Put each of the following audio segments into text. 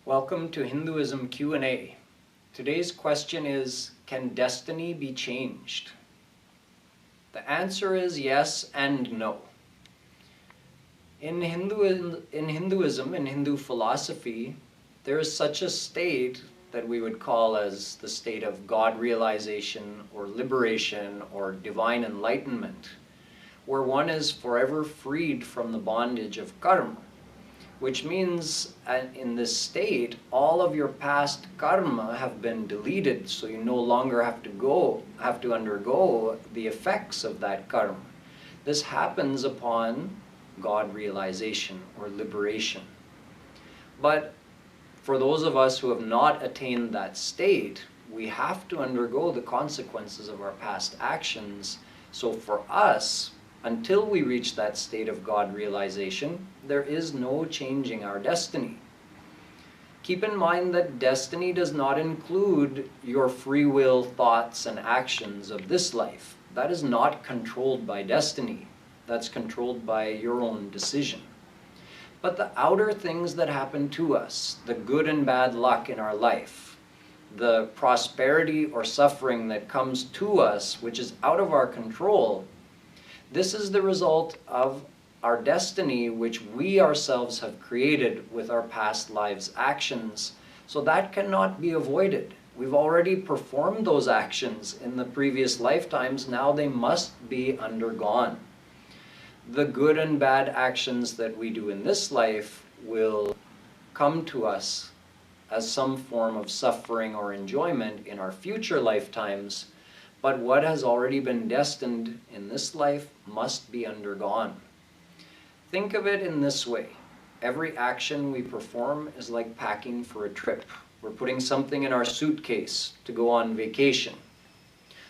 Welcome to Hinduism Q&A. Today's question is, can destiny be changed? The answer is yes and no. In Hinduism, in Hindu philosophy, there is such a state that we would call as the state of God realization or liberation or divine enlightenment, where one is forever freed from the bondage of karma. Which means in this state, all of your past karma have been deleted, so you no longer have to undergo the effects of that karma. This happens upon God realization or liberation. But for those of us who have not attained that state, we have to undergo the consequences of our past actions. So for us, until we reach that state of God realization, there is no changing our destiny. Keep in mind that destiny does not include your free will thoughts and actions of this life. That is not controlled by destiny. That's controlled by your own decision. But the outer things that happen to us, the good and bad luck in our life, the prosperity or suffering that comes to us, which is out of our control, this is the result of our destiny, which we ourselves have created with our past lives' actions. So that cannot be avoided. We've already performed those actions in the previous lifetimes. Now they must be undergone. The good and bad actions that we do in this life will come to us as some form of suffering or enjoyment in our future lifetimes. But what has already been destined in this life must be undergone. Think of it in this way. Every action we perform is like packing for a trip. We're putting something in our suitcase to go on vacation.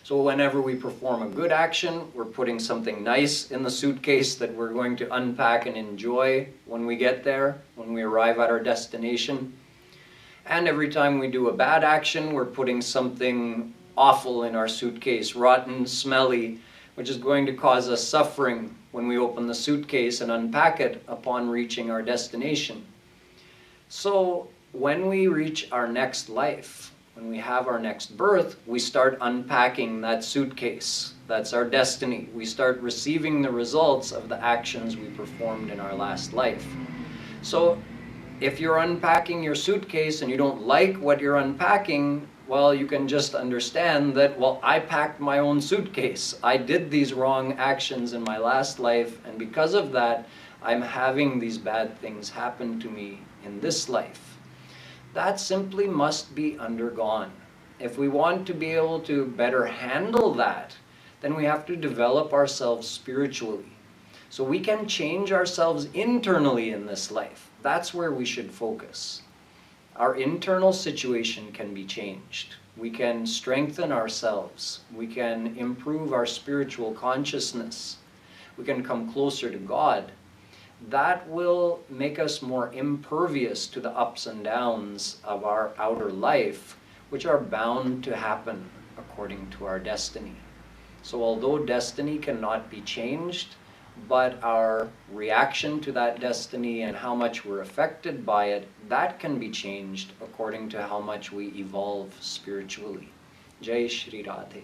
So whenever we perform a good action, we're putting something nice in the suitcase that we're going to unpack and enjoy when we get there, when we arrive at our destination. And every time we do a bad action, we're putting something awful in our suitcase, rotten, smelly, which is going to cause us suffering when we open the suitcase and unpack it upon reaching our destination. So when we reach our next life, when we have our next birth, we start unpacking that suitcase. That's our destiny. We start receiving the results of the actions we performed in our last life. So if you're unpacking your suitcase and you don't like what you're unpacking, well, you can just understand that, well, I packed my own suitcase. I did these wrong actions in my last life, and because of that, I'm having these bad things happen to me in this life. That simply must be undergone. If we want to be able to better handle that, then we have to develop ourselves spiritually. So we can change ourselves internally in this life. That's where we should focus. Our internal situation can be changed. We can strengthen ourselves. We can improve our spiritual consciousness. We can come closer to God. That will make us more impervious to the ups and downs of our outer life, which are bound to happen according to our destiny. So although destiny cannot be changed, but our reaction to that destiny and how much we're affected by it, that can be changed according to how much we evolve spiritually. Jai Shri Radhe.